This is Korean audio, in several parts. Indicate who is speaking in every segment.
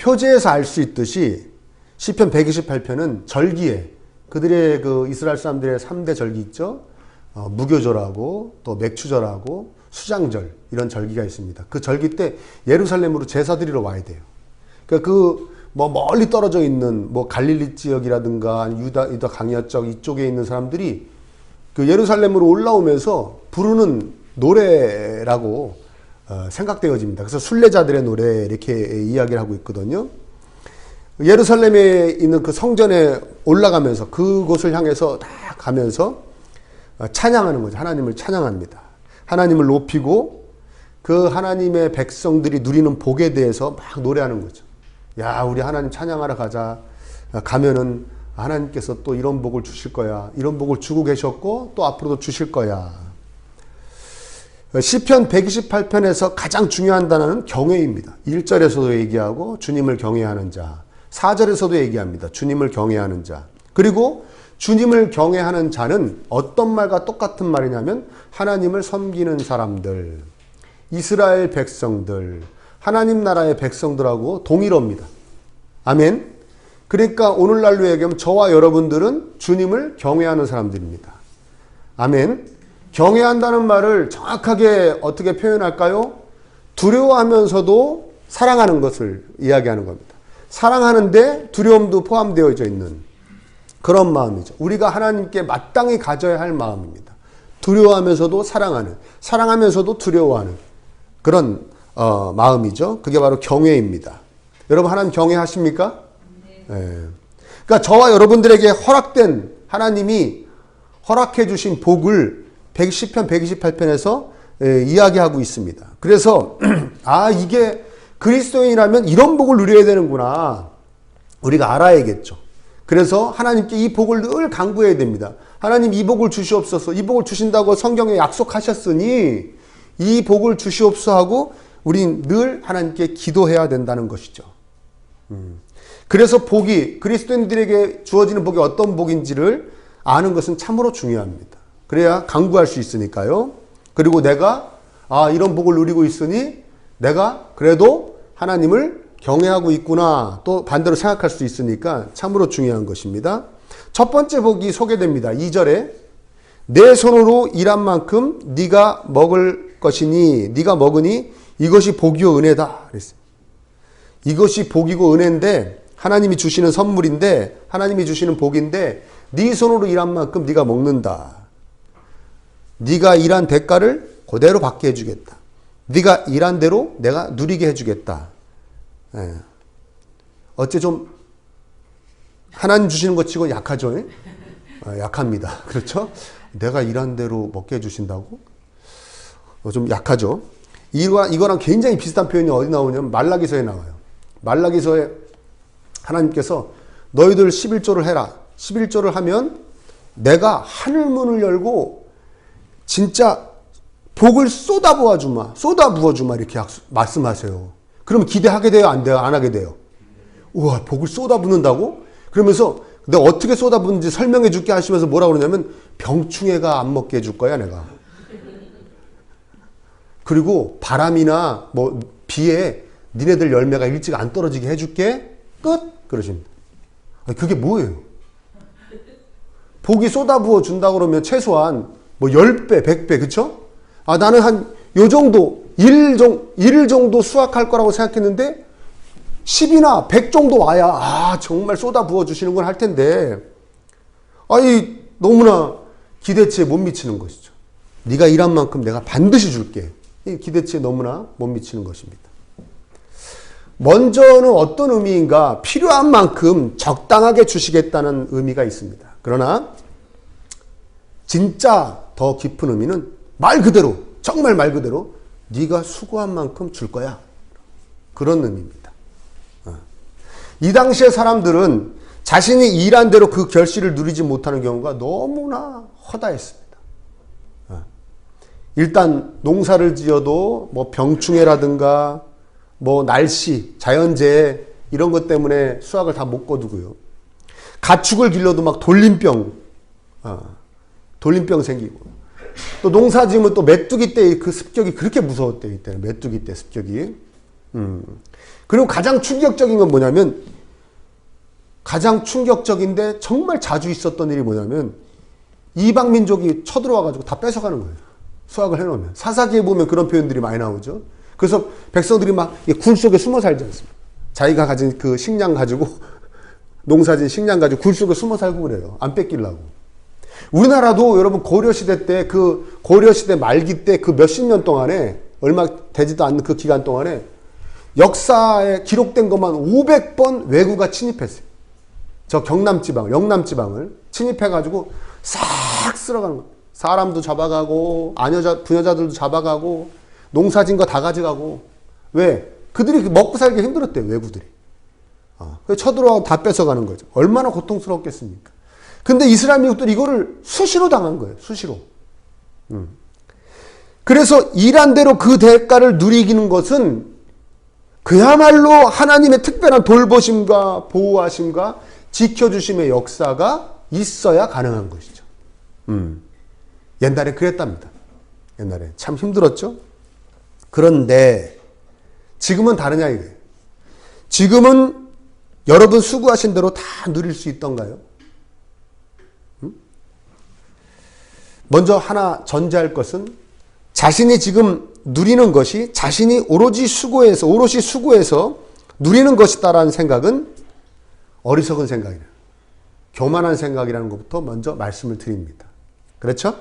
Speaker 1: 표제에서 알 수 있듯이 시편 128편은 절기에 그들의 그 이스라엘 사람들의 3대 절기 있죠. 무교절하고 또 맥추절하고 수장절 이런 절기가 있습니다. 그 절기 때 예루살렘으로 제사 드리러 와야 돼요. 그러니까 뭐 멀리 떨어져 있는 뭐 갈릴리 지역이라든가 유다 강야 쪽 이쪽에 있는 사람들이 그 예루살렘으로 올라오면서 부르는 노래라고 생각되어집니다. 그래서 순례자들의 노래 이렇게 이야기를 하고 있거든요. 예루살렘에 있는 그 성전에 올라가면서 그곳을 향해서 다 가면서 찬양하는 거죠. 하나님을 찬양합니다. 하나님을 높이고 그 하나님의 백성들이 누리는 복에 대해서 막 노래하는 거죠. 야, 우리 하나님 찬양하러 가자. 가면은 하나님께서 또 이런 복을 주실 거야. 이런 복을 주고 계셨고 또 앞으로도 주실 거야. 시편 128편에서 가장 중요한 단어는 경외입니다. 1절에서도 얘기하고 주님을 경외하는 자. 4절에서도 얘기합니다. 주님을 경외하는 자. 그리고 주님을 경외하는 자는 어떤 말과 똑같은 말이냐면 하나님을 섬기는 사람들, 이스라엘 백성들, 하나님 나라의 백성들하고 동일어입니다. 아멘. 그러니까 오늘날로 얘기하면 저와 여러분들은 주님을 경외하는 사람들입니다. 아멘. 경외한다는 말을 정확하게 어떻게 표현할까요? 두려워하면서도 사랑하는 것을 이야기하는 겁니다. 사랑하는데 두려움도 포함되어 있는 그런 마음이죠. 우리가 하나님께 마땅히 가져야 할 마음입니다. 두려워하면서도 사랑하는, 사랑하면서도 두려워하는 그런 마음이죠. 그게 바로 경외입니다. 여러분 하나님 경외하십니까? 네. 그러니까 저와 여러분들에게 허락된 하나님이 허락해 주신 복을 시편 128편에서 이야기하고 있습니다. 그래서 이게 그리스도인이라면 이런 복을 누려야 되는구나. 우리가 알아야겠죠. 그래서 하나님께 이 복을 늘 간구해야 됩니다. 하나님 이 복을 주시옵소서. 이 복을 주신다고 성경에 약속하셨으니 이 복을 주시옵소서 하고 우린 늘 하나님께 기도해야 된다는 것이죠. 그래서 복이 그리스도인들에게 주어지는 복이 어떤 복인지를 아는 것은 참으로 중요합니다. 그래야 간구할 수 있으니까요. 그리고 내가 이런 복을 누리고 있으니 내가 그래도 하나님을 경외하고 있구나 또 반대로 생각할 수 있으니까 참으로 중요한 것입니다. 첫 번째 복이 소개됩니다. 2절에 내 손으로 일한 만큼 네가 먹을 것이니 네가 먹으니 이것이 복이요 은혜다 그랬어요. 이것이 복이고 은혜인데 하나님이 주시는 선물인데 하나님이 주시는 복인데 네 손으로 일한 만큼 네가 먹는다. 네가 일한 대가를 그대로 받게 해주겠다. 네가 일한 대로 내가 누리게 해주겠다. 예. 어째 좀 하나님 주시는 것 치고 약하죠? 약합니다. 그렇죠? 내가 일한 대로 먹게 해주신다고? 좀 약하죠? 이거랑 굉장히 비슷한 표현이 어디 나오냐면 말라기서에 나와요. 말라기서에 하나님께서 너희들 11조를 해라. 11조를 하면 내가 하늘문을 열고 진짜 복을 쏟아부어 주마 이렇게 말씀하세요. 그러면 기대하게 돼요? 안 돼요? 안 하게 돼요? 우와, 복을 쏟아붓는다고? 그러면서 내가 어떻게 쏟아붓는지 설명해 줄게 하시면서 뭐라고 그러냐면 병충해가 안 먹게 해줄 거야 내가. 그리고 바람이나 뭐 비에 니네들 열매가 일찍 안 떨어지게 해줄게. 끝. 그러십니다. 그게 뭐예요? 복이 쏟아부어 준다고 그러면 최소한 뭐 10배, 100배, 그쵸? 나는 한 요 정도, 1일 정도 수확할 거라고 생각했는데 10이나 100 정도 와야 정말 쏟아부어 주시는 걸 할 텐데 너무나 기대치에 못 미치는 것이죠. 네가 일한 만큼 내가 반드시 줄게. 이 기대치에 너무나 못 미치는 것입니다. 먼저는 어떤 의미인가? 필요한 만큼 적당하게 주시겠다는 의미가 있습니다. 그러나 진짜 더 깊은 의미는 말 그대로, 정말 말 그대로 네가 수고한 만큼 줄 거야. 그런 의미입니다. 이 당시의 사람들은 자신이 일한 대로 그 결실을 누리지 못하는 경우가 너무나 허다했습니다. 일단 농사를 지어도 뭐 병충해라든가 뭐 날씨, 자연재해 이런 것 때문에 수확을 다 못 거두고요. 가축을 길러도 막 돌림병 생기고 또 농사 지으면 또 메뚜기 때 그 습격이 그렇게 무서웠대요. 이때는 메뚜기 때 습격이. 그리고 가장 충격적인 건 뭐냐면, 가장 충격적인데 정말 자주 있었던 일이 뭐냐면, 이방 민족이 쳐들어와가지고 다 뺏어가는 거예요. 수확을 해놓으면. 사사기에 보면 그런 표현들이 많이 나오죠. 그래서 백성들이 막 굴 속에 숨어 살지 않습니까? 자기가 가진 그 식량 가지고, 농사진 식량 가지고 굴 속에 숨어 살고 그래요. 안 뺏기려고. 우리나라도 여러분 고려시대 때, 그 고려시대 말기 때 그 몇십 년 동안에, 얼마 되지도 않는 그 기간 동안에 역사에 기록된 것만 500번 왜구가 침입했어요. 저 경남지방, 영남지방을 침입해가지고 싹 쓸어가는 거예요. 사람도 잡아가고, 부녀자들도 잡아가고, 농사진 거 다 가져가고. 왜? 그들이 먹고 살기 힘들었대요, 왜구들이. 쳐들어와서 다 뺏어가는 거죠. 얼마나 고통스럽겠습니까? 근데 이스라엘 민족들이 이거를 수시로 당한 거예요, 수시로. 그래서 일한 대로 그 대가를 누리기는 것은 그야말로 하나님의 특별한 돌보심과 보호하심과 지켜주심의 역사가 있어야 가능한 것이죠. 옛날에 그랬답니다. 옛날에 참 힘들었죠. 그런데 지금은 다르냐 이거예요. 지금은 여러분 수고하신 대로 다 누릴 수 있던가요? 먼저 하나 전제할 것은 자신이 지금 누리는 것이 자신이 오롯이 수고해서 누리는 것이다라는 생각은 어리석은 생각이에요. 교만한 생각이라는 것부터 먼저 말씀을 드립니다. 그렇죠?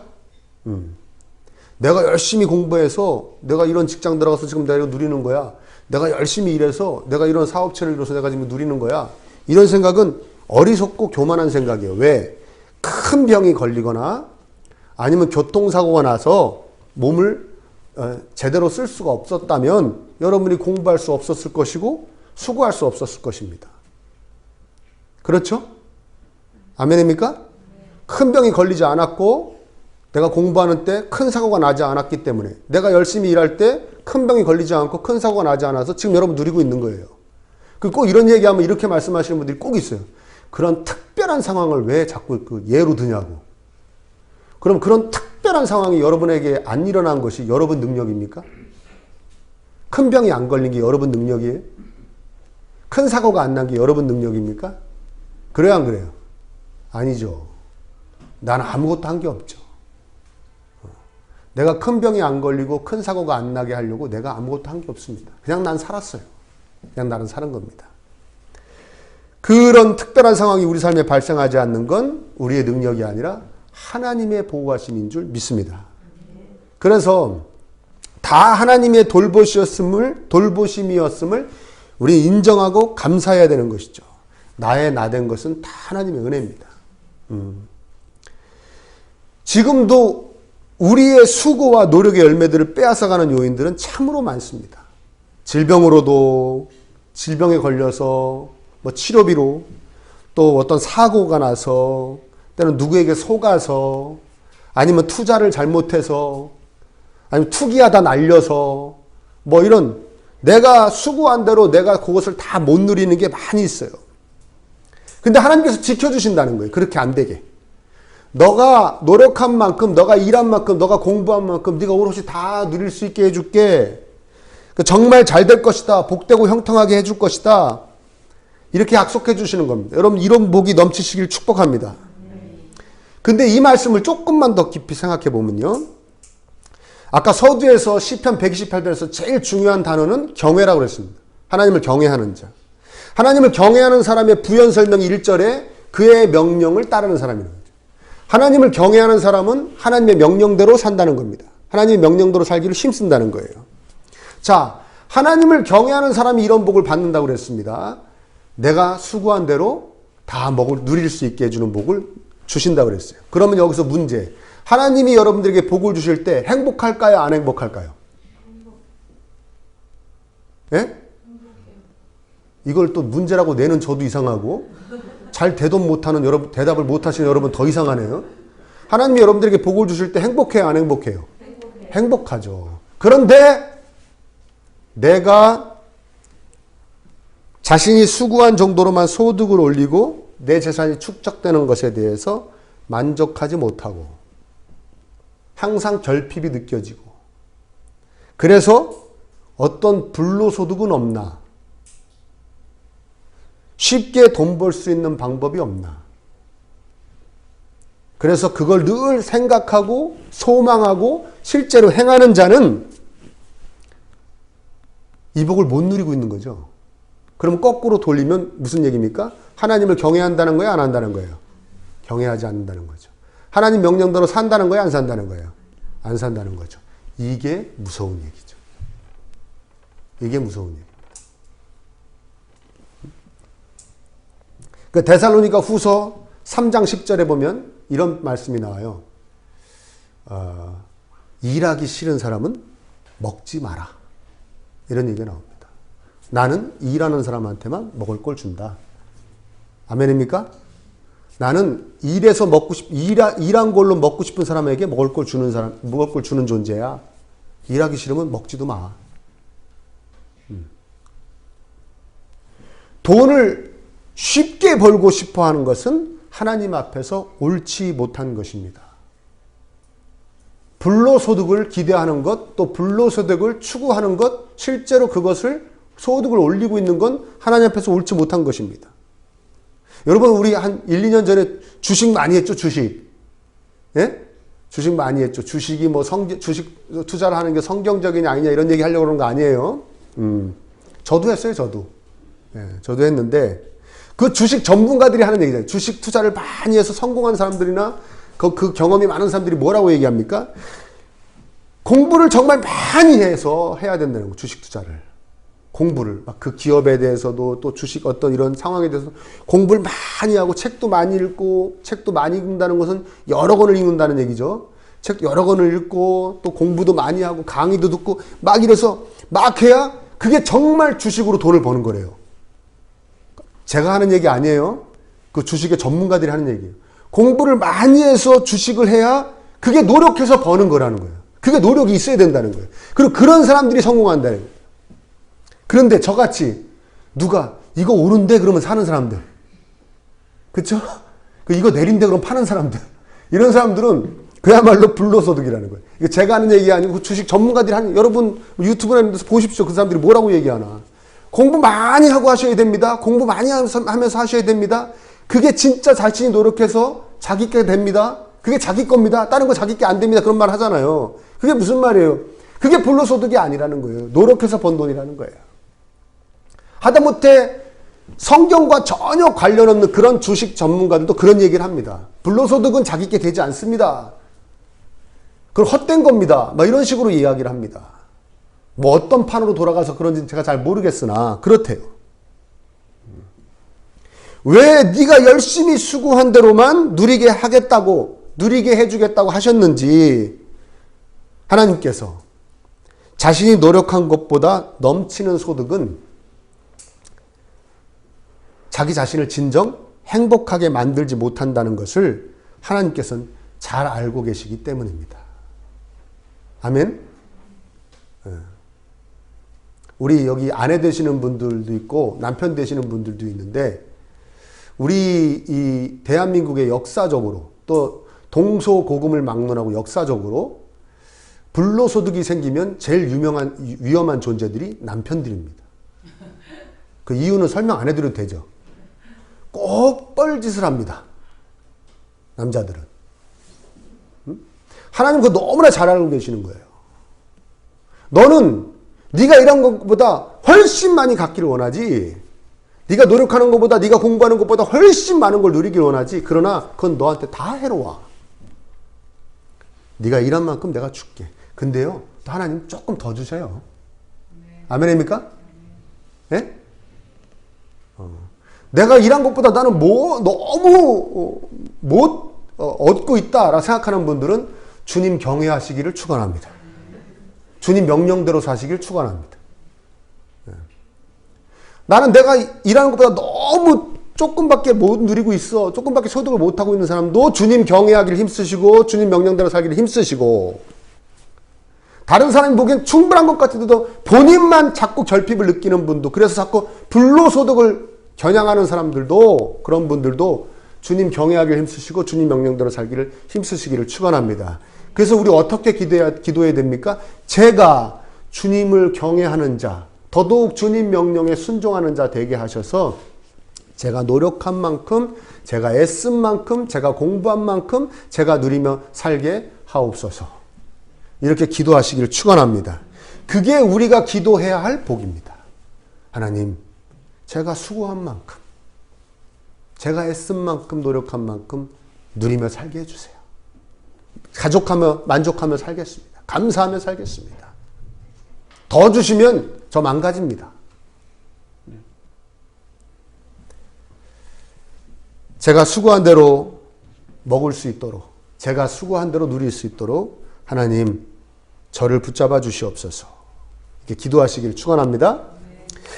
Speaker 1: 내가 열심히 공부해서 내가 이런 직장 들어가서 지금 내가 이거 누리는 거야. 내가 열심히 일해서 내가 이런 사업체를 이뤄서 내가 지금 누리는 거야. 이런 생각은 어리석고 교만한 생각이에요. 왜? 큰 병이 걸리거나 아니면 교통사고가 나서 몸을 제대로 쓸 수가 없었다면 여러분이 공부할 수 없었을 것이고 수고할 수 없었을 것입니다. 그렇죠? 아멘입니까? 큰 병이 걸리지 않았고 내가 공부하는 때 큰 사고가 나지 않았기 때문에 내가 열심히 일할 때 큰 병이 걸리지 않고 큰 사고가 나지 않아서 지금 여러분 누리고 있는 거예요. 꼭 이런 얘기하면 이렇게 말씀하시는 분들이 꼭 있어요. 그런 특별한 상황을 왜 자꾸 그 예로 드냐고. 그럼 그런 특별한 상황이 여러분에게 안 일어난 것이 여러분 능력입니까? 큰 병이 안 걸린 게 여러분 능력이에요? 큰 사고가 안 난 게 여러분 능력입니까? 그래요, 안 그래요? 아니죠. 나는 아무것도 한 게 없죠. 내가 큰 병이 안 걸리고 큰 사고가 안 나게 하려고 내가 아무것도 한 게 없습니다. 그냥 난 살았어요. 그냥 나는 사는 겁니다. 그런 특별한 상황이 우리 삶에 발생하지 않는 건 우리의 능력이 아니라 하나님의 보호하심인 줄 믿습니다. 그래서 다 하나님의 돌보심이었음을 우리 인정하고 감사해야 되는 것이죠. 나의 나된 것은 다 하나님의 은혜입니다. 지금도 우리의 수고와 노력의 열매들을 빼앗아가는 요인들은 참으로 많습니다. 질병으로도 질병에 걸려서 치료비로 또 어떤 사고가 나서 때는 누구에게 속아서 아니면 투자를 잘못해서 아니면 투기하다 날려서 이런 내가 수고한 대로 내가 그것을 다 못 누리는 게 많이 있어요. 근데 하나님께서 지켜주신다는 거예요. 그렇게 안 되게. 너가 노력한 만큼, 너가 일한 만큼, 너가 공부한 만큼 네가 오롯이 다 누릴 수 있게 해줄게. 정말 잘 될 것이다. 복되고 형통하게 해줄 것이다. 이렇게 약속해 주시는 겁니다. 여러분 이런 복이 넘치시길 축복합니다. 근데 이 말씀을 조금만 더 깊이 생각해 보면요. 아까 서두에서 시편 128편에서 제일 중요한 단어는 경외라고 그랬습니다. 하나님을 경외하는 자. 하나님을 경외하는 사람의 부연 설명이 1절에 그의 명령을 따르는 사람이라는 거죠. 하나님을 경외하는 사람은 하나님의 명령대로 산다는 겁니다. 하나님의 명령대로 살기를 힘쓴다는 거예요. 자, 하나님을 경외하는 사람이 이런 복을 받는다고 그랬습니다. 내가 수고한 대로 다 누릴 수 있게 해주는 복을 주신다고 그랬어요. 그러면 여기서 문제. 하나님이 여러분들에게 복을 주실 때 행복할까요? 안 행복할까요? 예? 이걸 또 문제라고 내는 저도 이상하고 잘 대답 못하는 여러분, 대답을 못하시는 여러분 더 이상하네요. 하나님이 여러분들에게 복을 주실 때 행복해요? 안 행복해요? 행복하죠. 그런데 내가 자신이 수고한 정도로만 소득을 올리고 내 재산이 축적되는 것에 대해서 만족하지 못하고 항상 결핍이 느껴지고 그래서 어떤 불로소득은 없나? 쉽게 돈 벌 수 있는 방법이 없나? 그래서 그걸 늘 생각하고 소망하고 실제로 행하는 자는 이 복을 못 누리고 있는 거죠. 그럼 거꾸로 돌리면 무슨 얘기입니까? 하나님을 경외한다는 거예요? 안 한다는 거예요? 경외하지 않는다는 거죠. 하나님 명령대로 산다는 거예요? 안 산다는 거예요? 안 산다는 거죠. 이게 무서운 얘기죠. 이게 무서운 얘기입니다. 그 데살로니가 후서 3장 10절에 보면 이런 말씀이 나와요. 일하기 싫은 사람은 먹지 마라. 이런 얘기가 나옵니다. 나는 일하는 사람한테만 먹을 걸 준다. 아멘입니까? 나는 일해서 일한 걸로 먹고 싶은 사람에게 먹을 걸 주는 존재야. 일하기 싫으면 먹지도 마. 돈을 쉽게 벌고 싶어 하는 것은 하나님 앞에서 옳지 못한 것입니다. 불로소득을 기대하는 것, 또 불로소득을 추구하는 것, 실제로 그것을 소득을 올리고 있는 건 하나님 앞에서 옳지 못한 것입니다. 여러분, 우리 한 1, 2년 전에 주식 많이 했죠, 주식. 예? 주식 많이 했죠. 주식이 주식 투자를 하는 게 성경적이냐 아니냐 이런 얘기 하려고 그런 거 아니에요. 저도 했어요, 저도. 예, 저도 했는데, 그 주식 전문가들이 하는 얘기잖아요. 주식 투자를 많이 해서 성공한 사람들이나 그 경험이 많은 사람들이 뭐라고 얘기합니까? 공부를 정말 많이 해서 해야 된다는 거예요, 주식 투자를. 공부를 막 그 기업에 대해서도 또 주식 어떤 이런 상황에 대해서 공부를 많이 하고 책도 많이 읽고, 책도 많이 읽는다는 것은 여러 권을 읽는다는 얘기죠. 책 여러 권을 읽고 또 공부도 많이 하고 강의도 듣고 막 이래서 막 해야 그게 정말 주식으로 돈을 버는 거래요. 제가 하는 얘기 아니에요. 그 주식의 전문가들이 하는 얘기예요. 공부를 많이 해서 주식을 해야 그게 노력해서 버는 거라는 거예요. 그게 노력이 있어야 된다는 거예요. 그리고 그런 사람들이 성공한다는 거예요. 그런데 저같이 누가 이거 오른데 그러면 사는 사람들, 그렇죠? 이거 내린데 그럼 파는 사람들, 이런 사람들은 그야말로 불로소득이라는 거예요. 이거 제가 하는 얘기 아니고 주식 전문가들이 하는, 여러분 유튜브나 보십시오. 그 사람들이 뭐라고 얘기하나. 공부 많이 하고 하셔야 됩니다. 공부 많이 하면서 하셔야 됩니다. 그게 진짜 자신이 노력해서 자기 게 됩니다. 그게 자기 겁니다. 다른 거 자기 게 안 됩니다. 그런 말 하잖아요. 그게 무슨 말이에요? 그게 불로소득이 아니라는 거예요. 노력해서 번 돈이라는 거예요. 하다못해 성경과 전혀 관련 없는 그런 주식 전문가들도 그런 얘기를 합니다. 불로소득은 자기 게 되지 않습니다. 그건 헛된 겁니다. 막 이런 식으로 이야기를 합니다. 뭐 어떤 판으로 돌아가서 그런지 제가 잘 모르겠으나 그렇대요. 왜 네가 열심히 수고한 대로만 누리게 해주겠다고 하셨는지 하나님께서 자신이 노력한 것보다 넘치는 소득은 자기 자신을 진정 행복하게 만들지 못한다는 것을 하나님께서는 잘 알고 계시기 때문입니다. 아멘? 우리 여기 아내 되시는 분들도 있고 남편 되시는 분들도 있는데, 우리 이 대한민국의 역사적으로 또 동서고금을 막론하고 역사적으로 불로소득이 생기면 제일 위험한 존재들이 남편들입니다. 그 이유는 설명 안 해드려도 되죠. 꼭 뻘짓을 합니다. 남자들은. 하나님 그거 너무나 잘 알고 계시는 거예요. 너는 네가 일한 것보다 훨씬 많이 갖기를 원하지, 네가 노력하는 것보다, 네가 공부하는 것보다 훨씬 많은 걸 누리길 원하지. 그러나 그건 너한테 다 해로워. 네가 일한 만큼 내가 줄게. 근데요, 또 하나님 조금 더 주셔요. 아멘입니까? 네? 내가 일한 것보다 나는 너무 못 얻고 있다라고 생각하는 분들은 주님 경외하시기를 축원합니다. 주님 명령대로 사시길 축원합니다. 나는 내가 일하는 것보다 너무 조금밖에 못 누리고 있어, 조금밖에 소득을 못하고 있는 사람도 주님 경외하기를 힘쓰시고 주님 명령대로 살기를 힘쓰시고, 다른 사람이 보기엔 충분한 것 같아도 본인만 자꾸 결핍을 느끼는 분도, 그래서 자꾸 불로소득을 겨냥하는 사람들도, 그런 분들도 주님 경외하기를 힘쓰시고 주님 명령대로 살기를 힘쓰시기를 축원합니다. 그래서 우리 어떻게 기도해야 됩니까? 제가 주님을 경외하는 자, 더더욱 주님 명령에 순종하는 자 되게 하셔서 제가 노력한 만큼, 제가 애쓴 만큼, 제가 공부한 만큼 제가 누리며 살게 하옵소서. 이렇게 기도하시기를 축원합니다. 그게 우리가 기도해야 할 복입니다. 하나님, 제가 수고한 만큼, 제가 애쓴 만큼, 노력한 만큼 누리며 살게 해주세요. 가족하며 만족하며 살겠습니다. 감사하며 살겠습니다. 더 주시면 저 망가집니다. 제가 수고한 대로 먹을 수 있도록, 제가 수고한 대로 누릴 수 있도록 하나님 저를 붙잡아 주시옵소서. 이렇게 기도하시길 축원합니다.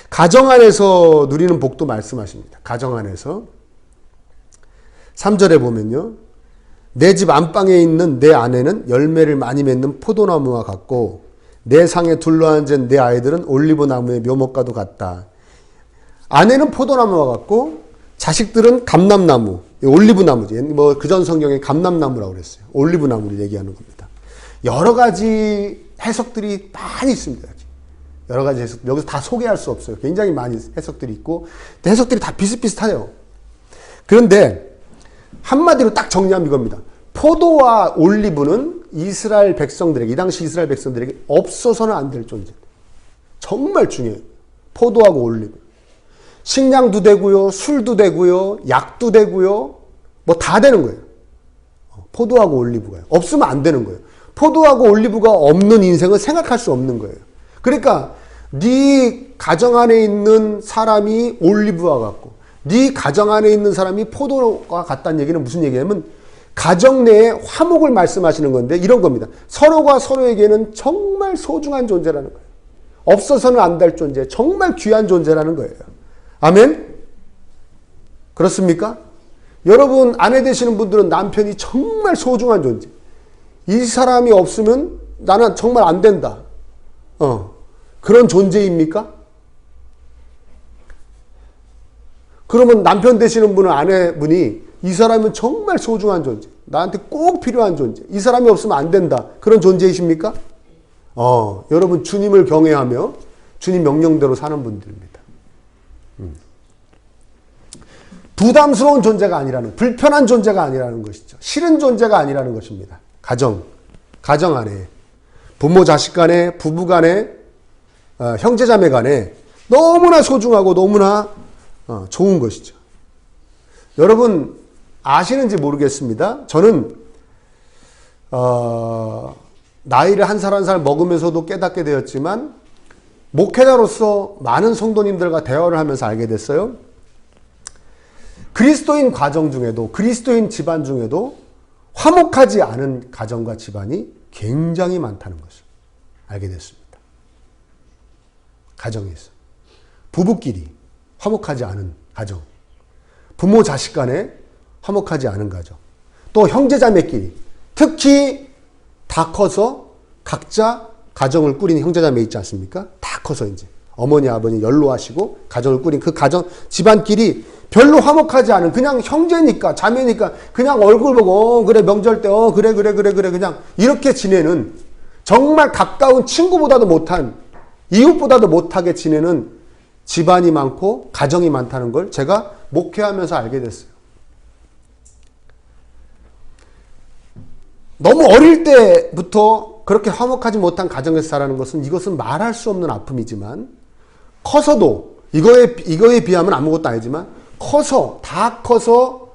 Speaker 1: 가정 안에서 누리는 복도 말씀하십니다. 가정 안에서 3절에 보면요. 내 집 안방에 있는 내 아내는 열매를 많이 맺는 포도나무와 같고 내 상에 둘러앉은 내 아이들은 올리브 나무의 묘목과도 같다. 아내는 포도나무와 같고 자식들은 감람나무, 올리브 나무지. 뭐 그전 성경에 감람나무라고 그랬어요. 올리브 나무를 얘기하는 겁니다. 여러 가지 해석들이 많이 있습니다. 여러 가지 해석, 여기서 다 소개할 수 없어요. 굉장히 많이 해석들이 있고, 해석들이 다 비슷비슷해요. 그런데 한마디로 딱 정리하면 이겁니다. 포도와 올리브는 이스라엘 백성들에게, 이 당시 이스라엘 백성들에게 없어서는 안 될 존재. 정말 중요해요. 포도하고 올리브. 식량도 되고요, 술도 되고요, 약도 되고요, 뭐 다 되는 거예요. 포도하고 올리브가 없으면 안 되는 거예요. 포도하고 올리브가 없는 인생은 생각할 수 없는 거예요. 그러니까 네 가정 안에 있는 사람이 올리브와 같고 네 가정 안에 있는 사람이 포도와 같다는 얘기는 무슨 얘기냐면 가정 내에 화목을 말씀하시는 건데 이런 겁니다. 서로가 서로에게는 정말 소중한 존재라는 거예요. 없어서는 안 될 존재, 정말 귀한 존재라는 거예요. 아멘? 그렇습니까? 여러분 아내 되시는 분들은 남편이 정말 소중한 존재. 이 사람이 없으면 나는 정말 안 된다. 그런 존재입니까? 그러면 남편 되시는 분은 아내분이 이 사람은 정말 소중한 존재. 나한테 꼭 필요한 존재. 이 사람이 없으면 안 된다. 그런 존재이십니까? 여러분 주님을 경외하며 주님 명령대로 사는 분들입니다. 부담스러운 존재가 아니라는, 불편한 존재가 아니라는 것이죠. 싫은 존재가 아니라는 것입니다. 가정 안에, 부모 자식 간에, 부부 간에, 형제 자매 간에 너무나 소중하고 너무나 좋은 것이죠. 여러분 아시는지 모르겠습니다. 저는 나이를 한 살 한 살 먹으면서도 깨닫게 되었지만 목회자로서 많은 성도님들과 대화를 하면서 알게 됐어요. 그리스도인 가정 중에도, 그리스도인 집안 중에도 화목하지 않은 가정과 집안이 굉장히 많다는 것을 알게 됐습니다. 가정에서. 부부끼리 화목하지 않은 가정. 부모 자식 간에 화목하지 않은 가정. 또 형제자매끼리. 특히 다 커서 각자 가정을 꾸린 형제자매 있지 않습니까? 다 커서 이제 어머니 아버지 연로하시고 가정을 꾸린 그 가정 집안끼리 별로 화목하지 않은 그냥 형제니까 자매니까 그냥 얼굴 보고 그래 명절 때 그래 그냥 이렇게 지내는 정말 가까운 친구보다도 못한 이웃보다도 못하게 지내는 집안이 많고 가정이 많다는 걸 제가 목회하면서 알게 됐어요. 너무 어릴 때부터 그렇게 화목하지 못한 가정에서 자라는 것은 이것은 말할 수 없는 아픔이지만 커서도 이거에 비하면 아무것도 아니지만 다 커서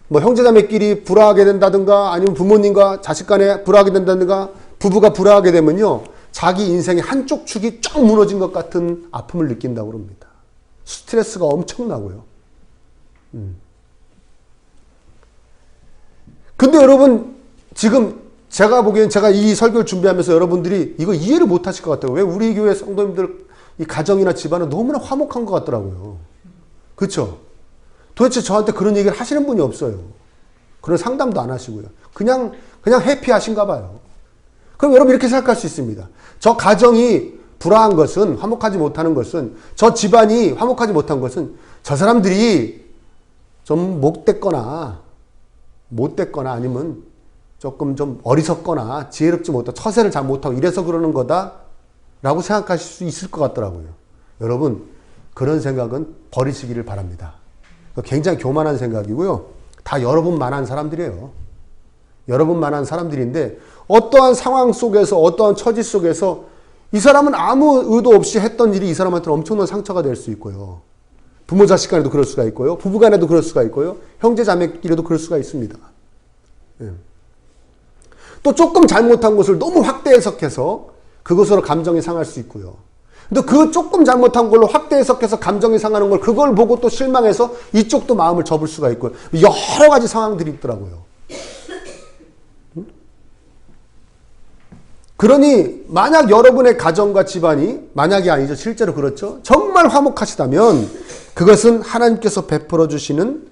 Speaker 1: 뭐 형제자매끼리 불화하게 된다든가 아니면 부모님과 자식 간에 불화하게 된다든가 부부가 불화하게 되면요 자기 인생의 한쪽 축이 쫙 무너진 것 같은 아픔을 느낀다고 합니다. 스트레스가 엄청나고요. 근데 여러분 지금 제가 보기엔 제가 이 설교를 준비하면서 여러분들이 이거 이해를 못 하실 것 같아요. 왜 우리 교회 성도님들 이 가정이나 집안은 너무나 화목한 것 같더라고요. 그렇죠? 도대체 저한테 그런 얘기를 하시는 분이 없어요. 그런 상담도 안 하시고요. 그냥 해피하신가 봐요. 그럼 여러분 이렇게 생각할 수 있습니다. 저 가정이 불화한 것은, 화목하지 못하는 것은, 저 집안이 화목하지 못한 것은 저 사람들이 좀 못됐거나 아니면 조금 좀 어리석거나 지혜롭지 못하고 처세를 잘 못하고 이래서 그러는 거다. 라고 생각하실 수 있을 것 같더라고요. 여러분, 그런 생각은 버리시기를 바랍니다. 굉장히 교만한 생각이고요. 다 여러분만한 사람들이에요. 여러분만한 사람들인데 어떠한 상황 속에서 어떠한 처지 속에서 이 사람은 아무 의도 없이 했던 일이 이 사람한테는 엄청난 상처가 될 수 있고요. 부모 자식 간에도 그럴 수가 있고요. 부부 간에도 그럴 수가 있고요. 형제 자매끼리도 그럴 수가 있습니다. 예. 또 조금 잘못한 것을 너무 확대 해석해서 그것으로 감정이 상할 수 있고요. 근데 그 조금 잘못한 걸로 확대 해석해서 감정이 상하는 걸 그걸 보고 또 실망해서 이쪽도 마음을 접을 수가 있고요. 여러 가지 상황들이 있더라고요. 그러니 만약 여러분의 가정과 집안이 만약이 아니죠. 실제로 그렇죠. 정말 화목하시다면 그것은 하나님께서 베풀어 주시는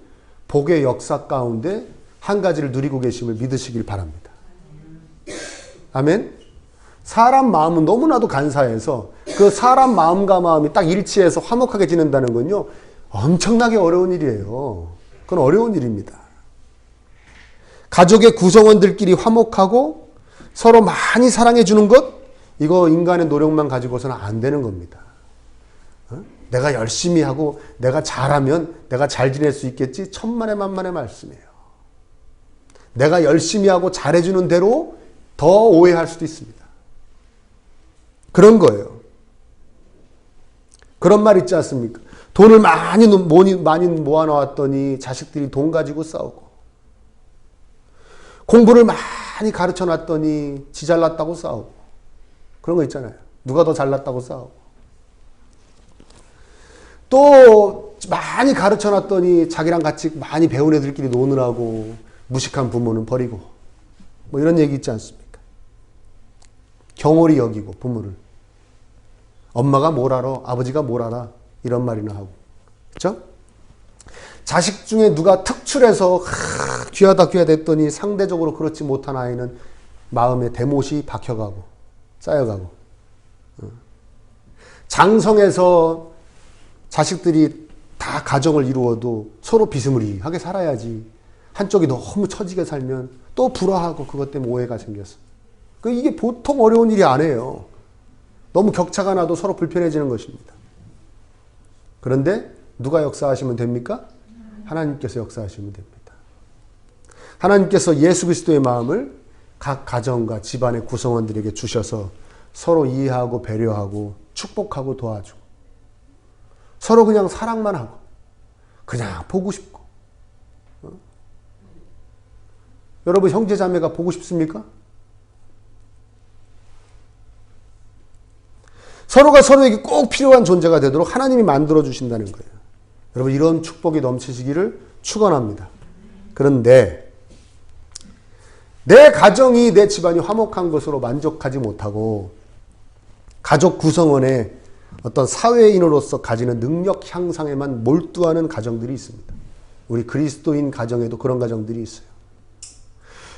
Speaker 1: 복의 역사 가운데 한 가지를 누리고 계심을 믿으시길 바랍니다. 아멘. 사람 마음은 너무나도 간사해서 그 사람 마음과 마음이 딱 일치해서 화목하게 지낸다는 건요. 엄청나게 어려운 일이에요. 그건 어려운 일입니다. 가족의 구성원들끼리 화목하고 서로 많이 사랑해 주는 것, 이거 인간의 노력만 가지고서는 안 되는 겁니다. 내가 열심히 하고 내가 잘하면 내가 잘 지낼 수 있겠지? 천만의 만만의 말씀이에요. 내가 열심히 하고 잘해주는 대로 더 오해할 수도 있습니다. 그런 거예요. 그런 말 있지 않습니까? 돈을 많이 모아놓았더니 자식들이 돈 가지고 싸우고, 공부를 많이 가르쳐 놨더니 지 잘났다고 싸우고, 그런 거 있잖아요. 누가 더 잘났다고 싸우고. 또 많이 가르쳐 놨더니 자기랑 같이 많이 배운 애들끼리 노느라고 무식한 부모는 버리고, 뭐 이런 얘기 있지 않습니까? 경홀히 여기고 부모를. 엄마가 뭘 알아? 아버지가 뭘 알아? 이런 말이나 하고. 그렇죠? 자식 중에 누가 특출해서 귀하다 했더니 상대적으로 그렇지 못한 아이는 마음에 대못이 박혀가고 쌓여가고. 장성해서 자식들이 다 가정을 이루어도 서로 비스무리하게 살아야지. 한쪽이 너무 처지게 살면 또 불화하고 그것 때문에 오해가 생겼어. 이게 보통 어려운 일이 아니에요. 너무 격차가 나도 서로 불편해지는 것입니다. 그런데 누가 역사하시면 됩니까? 하나님께서 역사하시면 됩니다. 하나님께서 예수 그리스도의 마음을 각 가정과 집안의 구성원들에게 주셔서 서로 이해하고 배려하고 축복하고 도와주고 서로 그냥 사랑만 하고 그냥 보고 싶고. 여러분 형제 자매가 보고 싶습니까? 서로가 서로에게 꼭 필요한 존재가 되도록 하나님이 만들어 주신다는 거예요. 여러분 이런 축복이 넘치시기를 축원합니다. 그런데 내 가정이 내 집안이 화목한 것으로 만족하지 못하고 가족 구성원의 어떤 사회인으로서 가지는 능력 향상에만 몰두하는 가정들이 있습니다. 우리 그리스도인 가정에도 그런 가정들이 있어요.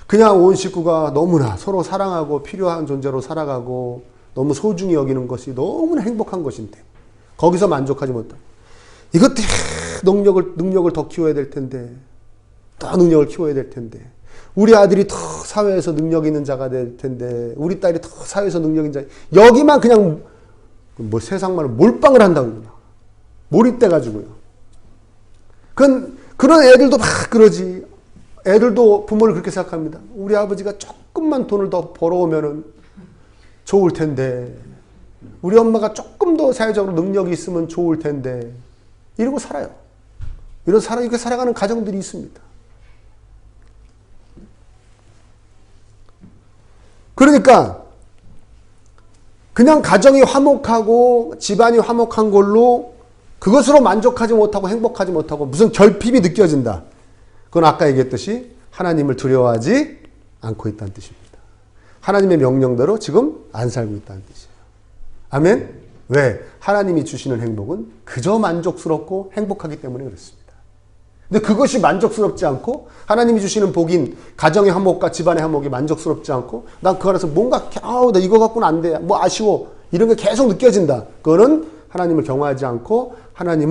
Speaker 1: 그냥 온 식구가 너무나 서로 사랑하고 필요한 존재로 살아가고 너무 소중히 여기는 것이 너무나 행복한 것인데 거기서 만족하지 못하고 이것 능력을 더 키워야 될 텐데 더 능력을 키워야 될 텐데 우리 아들이 더 사회에서 능력 있는 자가 될 텐데 우리 딸이 더 사회에서 능력 있는 자 여기만 그냥 뭐 세상 말로 몰빵을 한다고 몰입돼 가지고요. 그런 애들도 막 그러지. 애들도 부모를 그렇게 생각합니다. 우리 아버지가 조금만 돈을 더 벌어오면은 좋을 텐데 우리 엄마가 조금 더 사회적으로 능력이 있으면 좋을 텐데 이러고 살아요. 이렇게 살아가는 가정들이 있습니다. 그러니까 그냥 가정이 화목하고 집안이 화목한 걸로 그것으로 만족하지 못하고 행복하지 못하고 무슨 결핍이 느껴진다. 그건 아까 얘기했듯이 하나님을 두려워하지 않고 있다는 뜻입니다. 하나님의 명령대로 지금 안 살고 있다는 뜻이에요. 아멘? 왜? 하나님이 주시는 행복은 그저 만족스럽고 행복하기 때문에 그렇습니다. 근데 그것이 만족스럽지 않고 하나님이 주시는 복인 가정의 화목과 집안의 화목이 만족스럽지 않고 난 그 안에서 뭔가 나 이거 갖고는 안 돼. 뭐 아쉬워. 이런 게 계속 느껴진다. 그거는 하나님을 경외하지 않고 하나님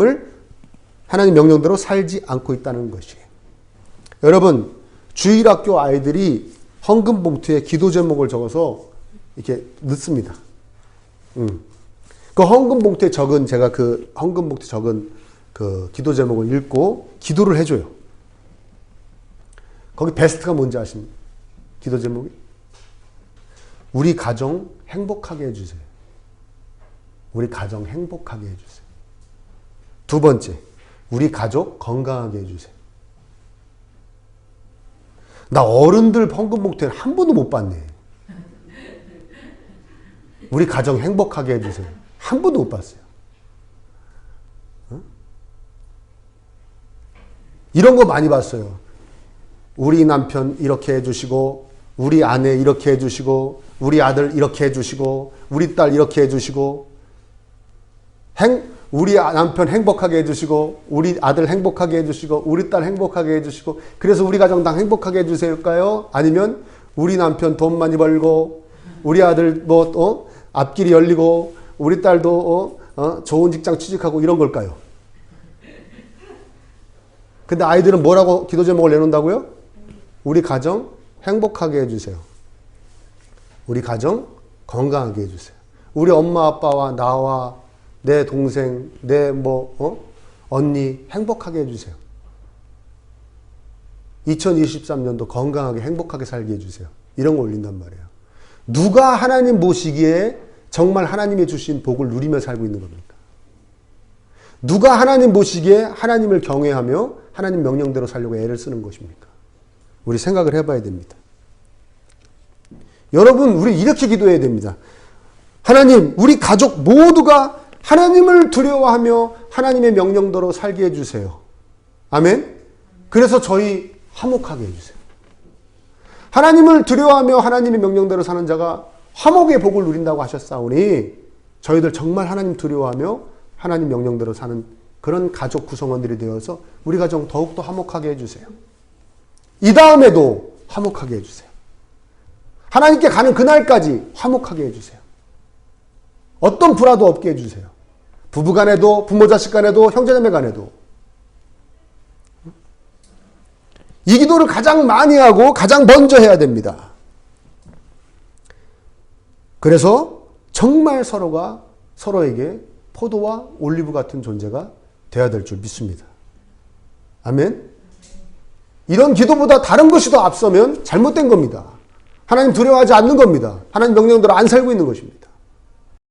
Speaker 1: 명령대로 살지 않고 있다는 것이에요. 여러분 주일학교 아이들이 헌금 봉투에 기도 제목을 적어서 이렇게 넣습니다. 그 헌금 봉투에 적은, 제가 그 헌금 봉투에 적은 그 기도 제목을 읽고 기도를 해줘요. 거기 베스트가 뭔지 아십니까? 기도 제목이? 우리 가정 행복하게 해주세요. 우리 가정 행복하게 해주세요. 두 번째, 우리 가족 건강하게 해주세요. 나 어른들 헌금 봉투에 한 번도 못 봤네. 우리 가정 행복하게 해주세요. 한 번도 못 봤어요. 어? 이런 거 많이 봤어요. 우리 남편 이렇게 해주시고, 우리 아내 이렇게 해주시고, 우리 아들 이렇게 해주시고, 우리 딸 이렇게 해주시고, 우리 남편 행복하게 해주시고, 우리 아들 행복하게 해주시고, 우리 딸 행복하게 해주시고, 그래서 우리 가정 다 행복하게 해주실까요? 아니면 우리 남편 돈 많이 벌고, 우리 아들 앞길이 열리고, 우리 딸도 좋은 직장 취직하고 이런 걸까요? 근데 아이들은 뭐라고 기도 제목을 내놓는다고요? 우리 가정 행복하게 해주세요. 우리 가정 건강하게 해주세요. 우리 엄마 아빠와 나와 내 동생, 내 언니 행복하게 해주세요. 2023년도 건강하게 행복하게 살게 해주세요. 이런 거 올린단 말이에요. 누가 하나님 모시기에 정말 하나님이 주신 복을 누리며 살고 있는 겁니까? 누가 하나님 모시기에 하나님을 경외하며 하나님 명령대로 살려고 애를 쓰는 것입니까? 우리 생각을 해봐야 됩니다. 여러분, 우리 이렇게 기도해야 됩니다. 하나님, 우리 가족 모두가 하나님을 두려워하며 하나님의 명령대로 살게 해주세요. 아멘? 그래서 저희 화목하게 해주세요. 하나님을 두려워하며 하나님의 명령대로 사는 자가 화목의 복을 누린다고 하셨사오니 저희들 정말 하나님 두려워하며 하나님 명령대로 사는 그런 가족 구성원들이 되어서 우리 가정 더욱더 화목하게 해주세요. 이 다음에도 화목하게 해주세요. 하나님께 가는 그날까지 화목하게 해주세요. 어떤 불화도 없게 해주세요. 부부 간에도, 부모 자식 간에도, 형제자매 간에도. 이 기도를 가장 많이 하고 가장 먼저 해야 됩니다. 그래서 정말 서로가 서로에게 포도와 올리브 같은 존재가 되어야 될 줄 믿습니다. 아멘. 이런 기도보다 다른 것이 더 앞서면 잘못된 겁니다. 하나님 두려워하지 않는 겁니다. 하나님 명령대로 안 살고 있는 것입니다.